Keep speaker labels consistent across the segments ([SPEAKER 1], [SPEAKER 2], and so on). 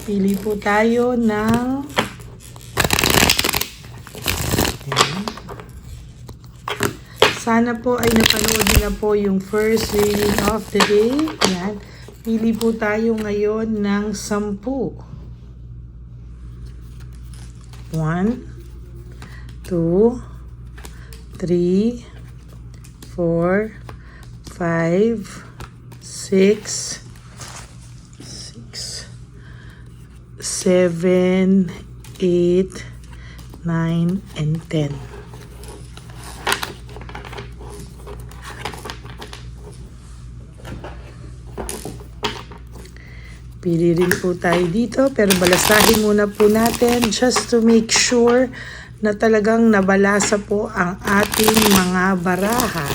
[SPEAKER 1] Pili po tayo ng sana po ay napanood na po yung first reading of the day. Yan. Pili po tayo ngayon ng 10. 1, 2, 3, 4, 5, 6, 7, 8, 9, and 10. Pili rin po tayo dito, pero balasahin muna po natin just to make sure na talagang nabalasa po ang ating mga baraha.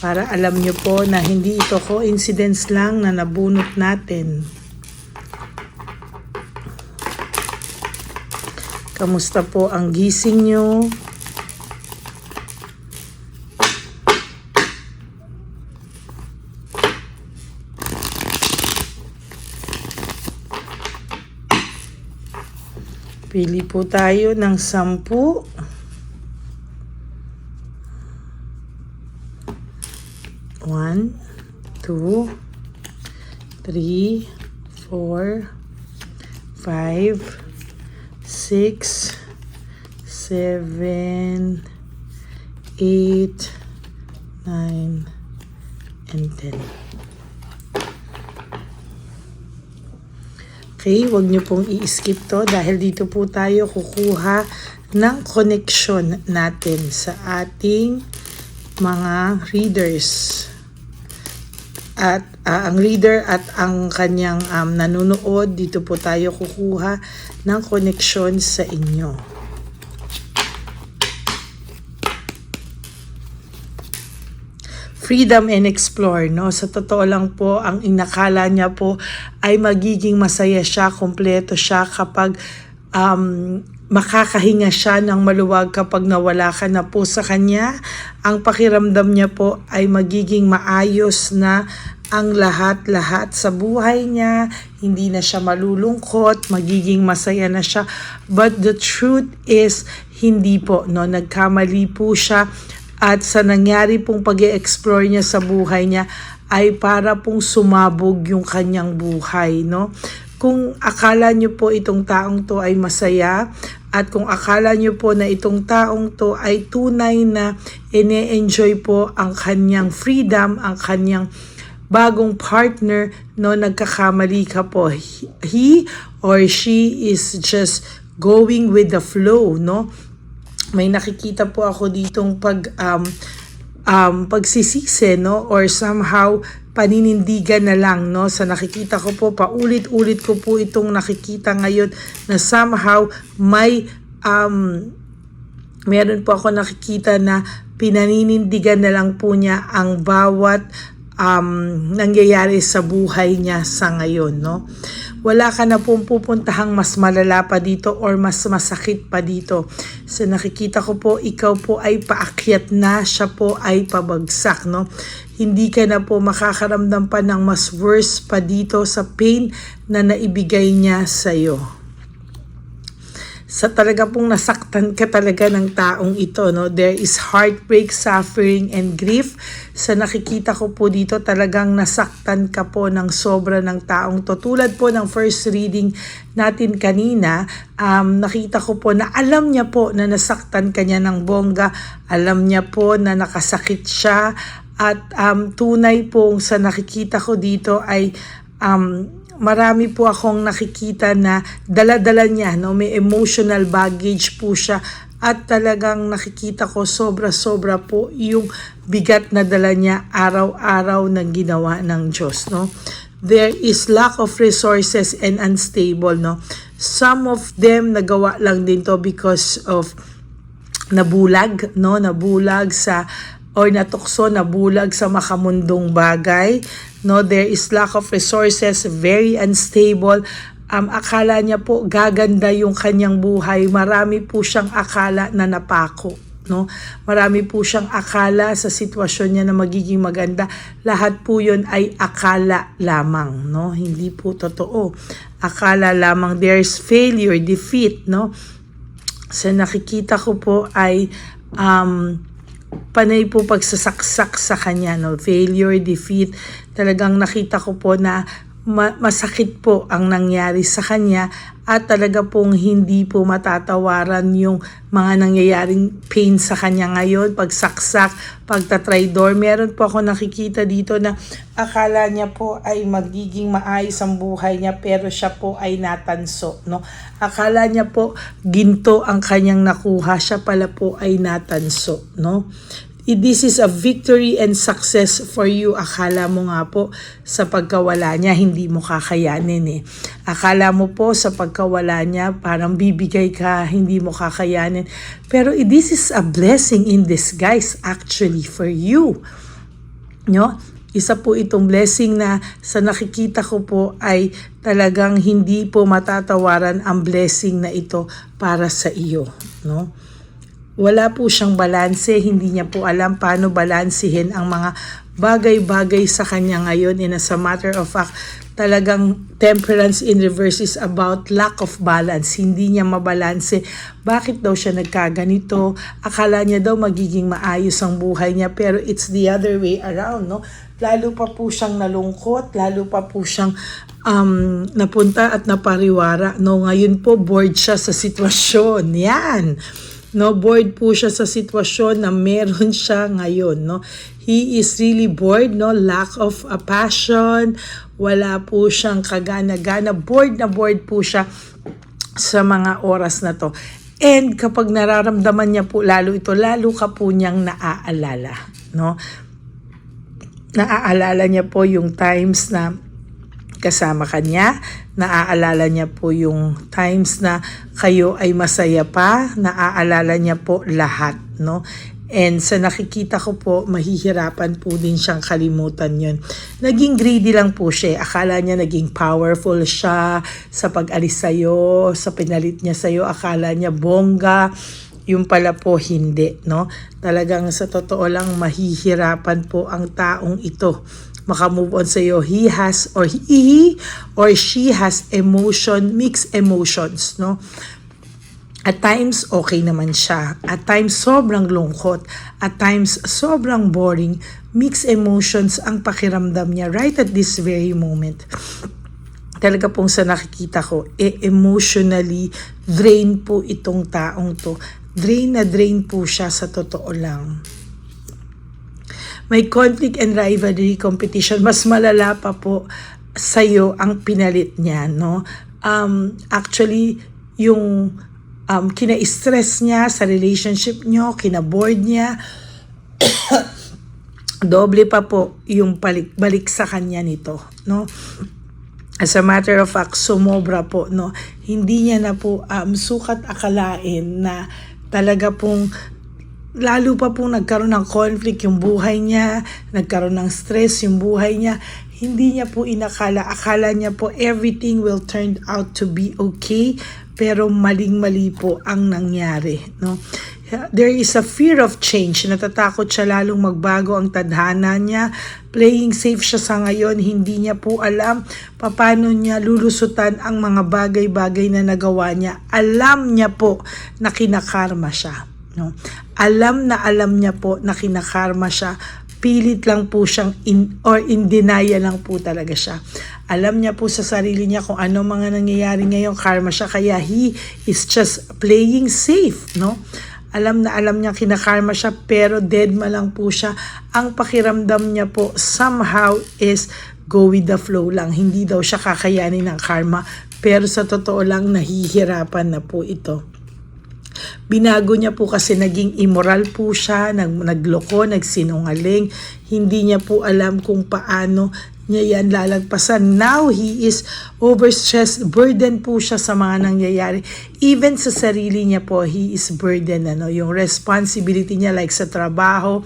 [SPEAKER 1] Para alam nyo po na hindi ito coincidence lang na nabunot natin. Kamusta po ang gising nyo? Pili po tayo ng 10. 1, 2, 3, 4, 5, 6, 7, 8, 9, and 10. Okay, huwag nyo pong i-skip to dahil dito po tayo kukuha ng connection natin sa ating mga readers. At ang reader at ang kanyang nanonood, dito po tayo kukuha ng connection sa inyo. Freedom and explore, no? Sa totoo lang po, ang inakala niya po ay magiging masaya siya, kompleto siya kapag makakahinga siya ng maluwag kapag nawala ka na po sa kanya. Ang pakiramdam niya po ay magiging maayos na ang lahat-lahat sa buhay niya. Hindi na siya malulungkot, magiging masaya na siya. But the truth is, hindi po, no? Nagkamali po siya. At sa nangyari pong pag-i-explore niya sa buhay niya ay para pong sumabog yung kanyang buhay, no? Kung akala niyo po itong taong to ay masaya at kung akala niyo po na itong taong to ay tunay na ine-enjoy po ang kanyang freedom, ang kanyang bagong partner, no, nagkakamali ka po. He or she is just going with the flow, no? May nakikita po ako ditong pagsisisi, no, or somehow paninindigan na lang, no. Sa nakikita ko po, paulit-ulit ko po itong nakikita ngayon na somehow may meron po ako nakikita na pinaninindigan na lang po niya ang bawat nangyayari sa buhay niya sa ngayon, no. Wala ka na pong pupuntahang mas malala pa dito or mas masakit pa dito. So nakikita ko po, ikaw po ay paakyat na, siya po ay pabagsak, no. Hindi ka na po makakaramdam pa ng mas worse pa dito sa pain na naibigay niya sa iyo. Sa talaga pong nasaktan ka talaga ng taong ito, no? There is heartbreak, suffering, and grief. Sa nakikita ko po dito, talagang nasaktan ka po ng sobra ng taong to. Tulad po ng first reading natin kanina, nakita ko po na alam niya po na nasaktan ka niya ng bongga. Alam niya po na nakasakit siya. At tunay pong sa nakikita ko dito ay marami po akong nakikita na dala-dala niya, no? May emotional baggage po siya at talagang nakikita ko sobra-sobra po yung bigat na dala niya araw-araw na ginawa ng Diyos, no? There is lack of resources and unstable, no? Some of them nagawa lang din to because of nabulag, no? Nabulag sa or natukso, nabulag sa makamundong bagay, no. There is lack of resources, very unstable. Akala niya po gaganda yung kanyang buhay. Marami po siyang akala na napako, no? Marami po siyang akala sa sitwasyon niya na magiging maganda. Lahat po 'yon ay akala lamang, no? Hindi po totoo. Akala lamang. There's failure, defeat, no? Sa nakikita ko po ay panay po pagsasaksak sa kanya, no? Failure, defeat. Talagang nakita ko po na masakit po ang nangyari sa kanya at talaga pong hindi po matatawaran yung mga nangyayaring pain sa kanya ngayon, pagsaksak, pagtatraidor. Meron po ako nakikita dito na akala niya po ay magiging maayos ang buhay niya pero siya po ay natanso, no? Akala niya po ginto ang kanyang nakuha, siya pala po ay natanso, no? This is a victory and success for you. Akala mo nga po sa pagkawala niya, hindi mo kakayanin eh. Akala mo po sa pagkawala niya, parang bibigay ka, hindi mo kakayanin. Pero this is a blessing in disguise actually for you. No? Isa po itong blessing na sa nakikita ko po ay talagang hindi po matatawaran ang blessing na ito para sa iyo. No? Wala po siyang balanse, hindi niya po alam paano balansehin ang mga bagay-bagay sa kanya ngayon. And as a matter of fact, talagang temperance in reverse is about lack of balance. Hindi niya mabalanse. Bakit daw siya nagkaganito? Akala niya daw magiging maayos ang buhay niya pero it's the other way around, no? Lalo pa po siyang nalungkot, lalo pa po siyang napunta at napariwara. No, ngayon po bored siya sa sitwasyon. Yan. No, bored po siya sa sitwasyon na meron siya ngayon, no. He is really bored, no, lack of a passion, wala po siyang kagana-gana, bored na bored po siya sa mga oras na to. And kapag nararamdaman niya po lalo ito, lalo ka po niyang naaalala, no. Naaalala niya po yung times na kasama ka niya, naaalala niya po yung times na kayo ay masaya pa, naaalala niya po lahat, no? And sa nakikita ko po, mahihirapan po din siyang kalimutan yun. Naging greedy lang po siya. Akala niya naging powerful siya sa pag-alis sa'yo, sa pinalit niya sa'yo. Akala niya bongga. Yung pala po hindi, no? Talagang sa totoo lang, mahihirapan po ang taong ito makamove on sa iyo. He or she has mixed emotions, no? At times, okay naman siya. At times, sobrang lungkot. At times, sobrang boring. Mixed emotions ang pakiramdam niya right at this very moment. Talaga pong sa nakikita ko, emotionally drain po itong taong to. Drain na drain po siya sa totoo lang. May conflict and rivalry competition. Mas malala pa po sa'yo ang pinalit niya, no? Actually, yung kina-stress niya sa relationship niyo, kina-bored niya, doble pa po yung balik sa kanya nito, no? As a matter of fact, sumobra po, no? Hindi niya na po sukat akalain na talaga pong lalo pa pong nagkaroon ng conflict yung buhay niya, nagkaroon ng stress yung buhay niya, hindi niya po inakala. Akala niya po everything will turn out to be okay, pero maling-mali po ang nangyari, no? There is a fear of change. Natatakot siya lalong magbago ang tadhana niya. Playing safe siya sa ngayon. Hindi niya po alam paano niya lulusutan ang mga bagay-bagay na nagawa niya. Alam niya po na kinakarma siya, no? Alam niya po na kinakarma siya. Pilit lang po siyang in denial lang po talaga siya. Alam niya po sa sarili niya kung ano mga nangyayari ngayon, karma siya, kaya he is just playing safe, no? Alam niya kinakarma siya, pero deadma lang po siya. Ang pakiramdam niya po somehow is go with the flow lang. Hindi daw siya kakayanin ng karma, pero sa totoo lang nahihirapan na po ito. Binago niya po kasi naging immoral po siya, nagloko, nagsinungaling. Hindi niya po alam kung paano niya yan lalagpasan. Now he is overstressed, burden po siya sa mga nangyayari. Even sa sarili niya po, he is burden, yung responsibility niya like sa trabaho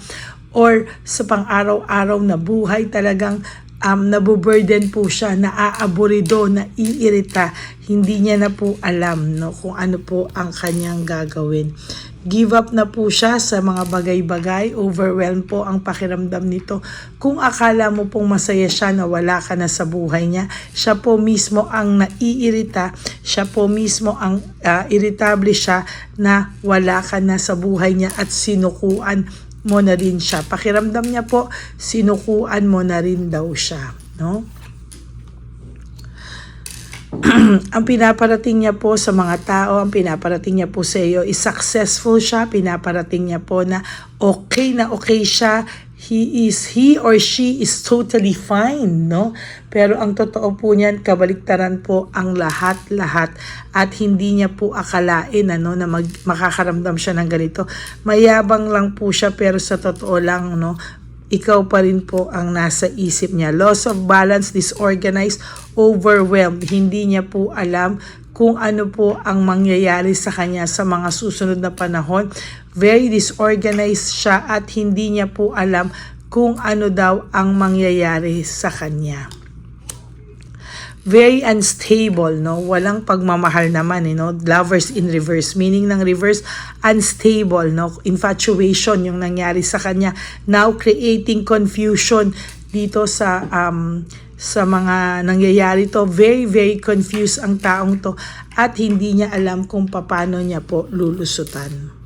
[SPEAKER 1] or sa pang-araw-araw na buhay, talagang nabuburden po siya, naaaburido, naiirita. Hindi niya na po alam, no, kung ano po ang kanyang gagawin. Give up na po siya sa mga bagay-bagay. Overwhelmed po ang pakiramdam nito. Kung akala mo pong masaya siya na wala ka na sa buhay niya, siya po mismo ang naiirita. Siya po mismo ang irritable siya na wala ka na sa buhay niya at sinukuan mo na rin siya. Pakiramdam niya po, sinukuan mo na rin daw siya, no? Ang pinaparating niya po sa mga tao, ang pinaparating niya po sa iyo is successful siya, pinaparating niya po na okay siya, he or she is totally fine, no? Pero ang totoo po niyan, kabaliktaran po ang lahat-lahat at hindi niya po akalain na makakaramdam siya ng ganito. Mayabang lang po siya pero sa totoo lang, no? Ikaw pa rin po ang nasa isip niya. Loss of balance, disorganized, overwhelmed. Hindi niya po alam kung ano po ang mangyayari sa kanya sa mga susunod na panahon. Very disorganized siya at hindi niya po alam kung ano daw ang mangyayari sa kanya. Very unstable, no? Walang pagmamahal naman, no? Lovers in reverse, meaning ng reverse, unstable, no? Infatuation yung nangyari sa kanya. Now creating confusion dito sa mga nangyayari to. Very, very confused ang taong to at hindi niya alam kung paano niya po lulusutan.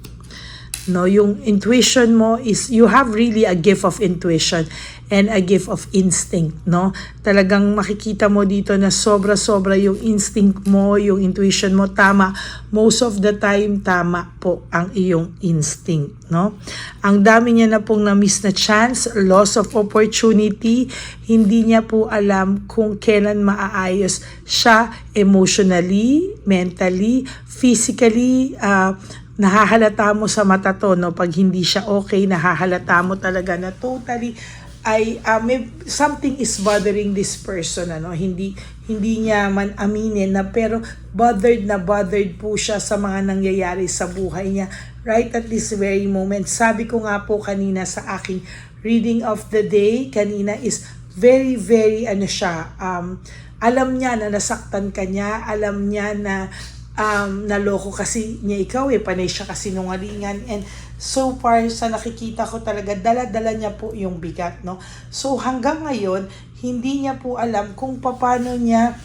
[SPEAKER 1] No, yung intuition mo is, you have really a gift of intuition and a gift of instinct, no? Talagang makikita mo dito na sobra-sobra yung instinct mo, yung intuition mo, tama. Most of the time, tama po ang iyong instinct, no? Ang dami niya na pong na-miss na chance, loss of opportunity, hindi niya po alam kung kailan maaayos siya emotionally, mentally, physically, nahahalata mo sa mata to, no? Pag hindi siya okay, nahahalata mo talaga na totally ay something is bothering this person, hindi niya man aminin na, pero bothered po siya sa mga nangyayari sa buhay niya right at this very moment. Sabi ko nga po kanina sa aking reading of the day kanina is very, very alam niya na nasaktan ka niya, alam niya na naloko kasi niya ikaw, panay siya kasi nungalingan, and so far sa nakikita ko talaga dala-dala niya po yung bigat, no? So hanggang ngayon hindi niya po alam kung paano niya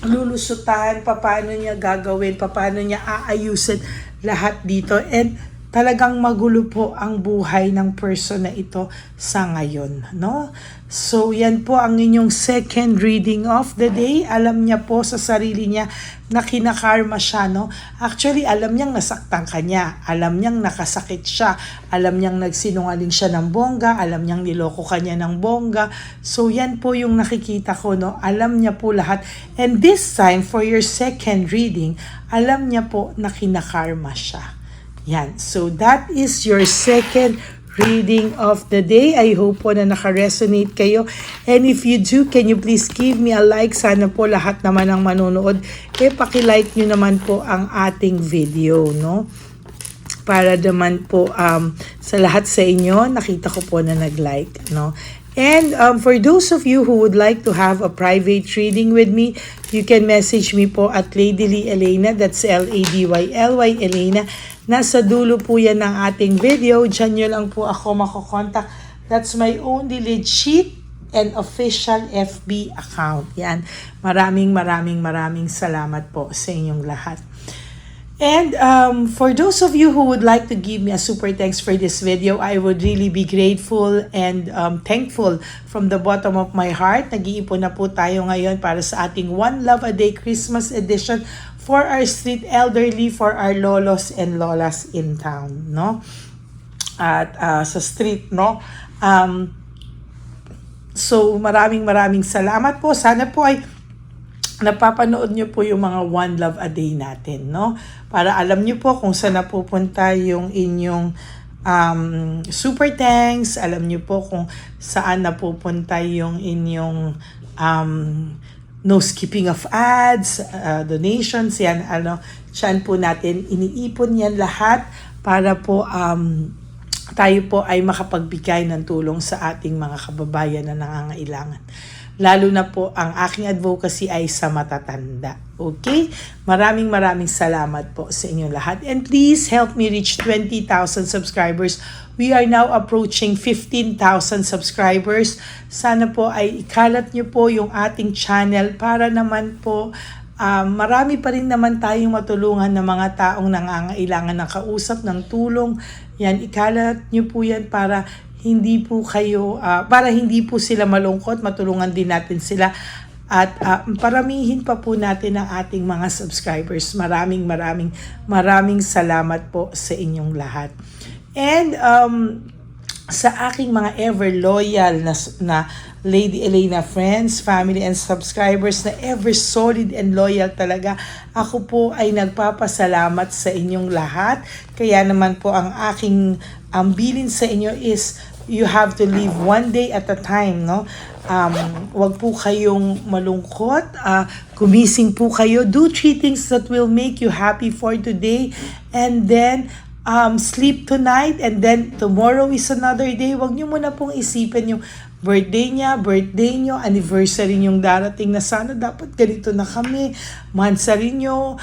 [SPEAKER 1] lulusutan, paano niya gagawin, paano niya aayusin lahat dito, and talagang magulo po ang buhay ng person na ito sa ngayon, no? So yan po ang inyong second reading of the day. Alam niya po sa sarili niya na kinakarma siya, no? Actually, alam niyang nasaktan ka niya, alam niyang nakasakit siya, alam niyang nagsinungaling siya ng bongga, alam niyang niloko ka niya ng bongga. So yan po yung nakikita ko, no? Alam niya po lahat. And this time, for your second reading, alam niya po na kinakarma siya. Yan. So that is your second reading of the day. I hope po na naka-resonate kayo. And if you do, can you please give me a like? Sana po lahat naman ang manonood, paki-like nyo naman po ang ating video, no? Para naman po sa lahat sa inyo, nakita ko po na nag-like, no? And for those of you who would like to have a private reading with me, you can message me po at Lady Lee Elena, that's LADYLY Elena. Nasa dulo po yan ng ating video. Diyan nyo lang po ako makokontak. That's my only legit and official FB account. Yan. Maraming salamat po sa inyong lahat. And for those of you who would like to give me a super thanks for this video, I would really be grateful and thankful from the bottom of my heart. Nag-iipon na po tayo ngayon para sa ating One Love a Day Christmas edition for our street elderly, for our lolos and lolas in town, no? At sa street, no? So maraming salamat po. Sana po ay napapanood nyo po yung mga One Love a Day natin, no? Para alam nyo po kung saan napupunta yung inyong super thanks, alam nyo po kung saan napupunta yung inyong no skipping of ads, donations, yan, siyan po natin, iniipon yan lahat para po tayo po ay makapagbigay ng tulong sa ating mga kababayan na nangangailangan. lalo na po ang aking advocacy ay sa matatanda. Okay? Maraming salamat po sa inyo lahat. And please help me reach 20,000 subscribers. We are now approaching 15,000 subscribers. Sana po ay ikalat nyo po yung ating channel para naman po marami pa rin naman tayong matulungan ng mga taong nangangailangan ng kausap, ng tulong. Yan, ikalat nyo po yan para hindi po sila malungkot, matulungan din natin sila. At paramihin pa po natin ang ating mga subscribers. Maraming salamat po sa inyong lahat. And sa aking mga ever loyal na Lady Elena friends, family and subscribers na ever solid and loyal talaga, ako po ay nagpapasalamat sa inyong lahat. Kaya naman po ang aking bilin sa inyo is you have to live one day at a time, no? Wag po kayong malungkot, gumising po kayo, do 3 things that will make you happy for today, and then sleep tonight, and then tomorrow is another day. Wag nyo muna pong isipin yung birthday nyo, anniversary yung darating na sana dapat ganito na kami, mansari nyo,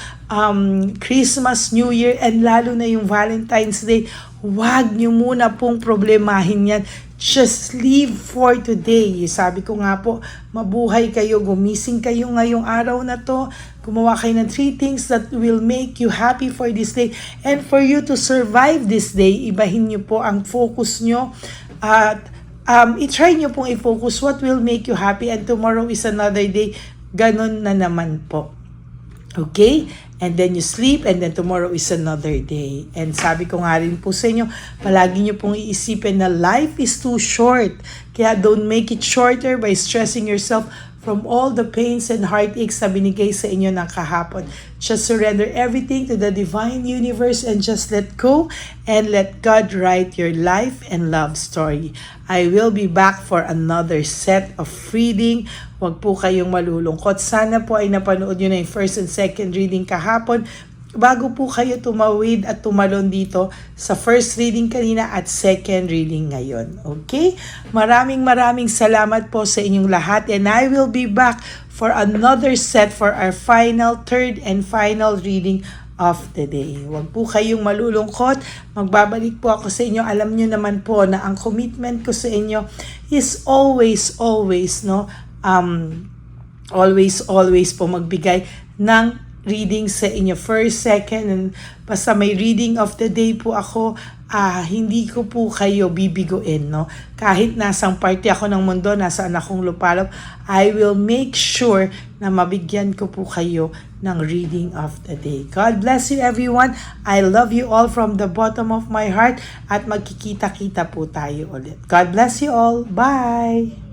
[SPEAKER 1] Christmas, New Year, and lalo na yung Valentine's Day. Wag nyo muna pong problemahin yan. Just live for today. Sabi ko nga po, mabuhay kayo, gumising kayo ngayong araw na to, gumawa kayo ng 3 things that will make you happy for this day. And for you to survive this day, ibahin nyo po ang focus nyo at i-try nyo pong i-focus what will make you happy, and tomorrow is another day. Ganon na naman po. Okay? And then you sleep, and then tomorrow is another day. And sabi ko nga rin po sa inyo, palagi nyo pong iisipin na life is too short. Kaya don't make it shorter by stressing yourself from all the pains and heartaches na binigay sa inyo ng kahapon. Just surrender everything to the divine universe and just let go and let God write your life and love story. I will be back for another set of reading. Huwag po kayong malulungkot. Sana po ay napanood nyo na yung first and second reading kahapon bago po kayo tumawid at tumalon dito sa first reading kanina at second reading ngayon. Okay? Maraming salamat po sa inyong lahat, and I will be back for another set for our third and final reading of the day. Huwag po kayong malulungkot. Magbabalik po ako sa inyo. Alam nyo naman po na ang commitment ko sa inyo is always, no? Always po magbigay ng reading sa inyo, first, second, and basta may reading of the day po ako, hindi ko po kayo bibiguin, no? Kahit nasang party ako ng mundo, nasaan akong lupalop, I will make sure na mabigyan ko po kayo ng reading of the day. God bless you everyone. I love you all from the bottom of my heart, at magkikita-kita po tayo ulit. God bless you all. Bye!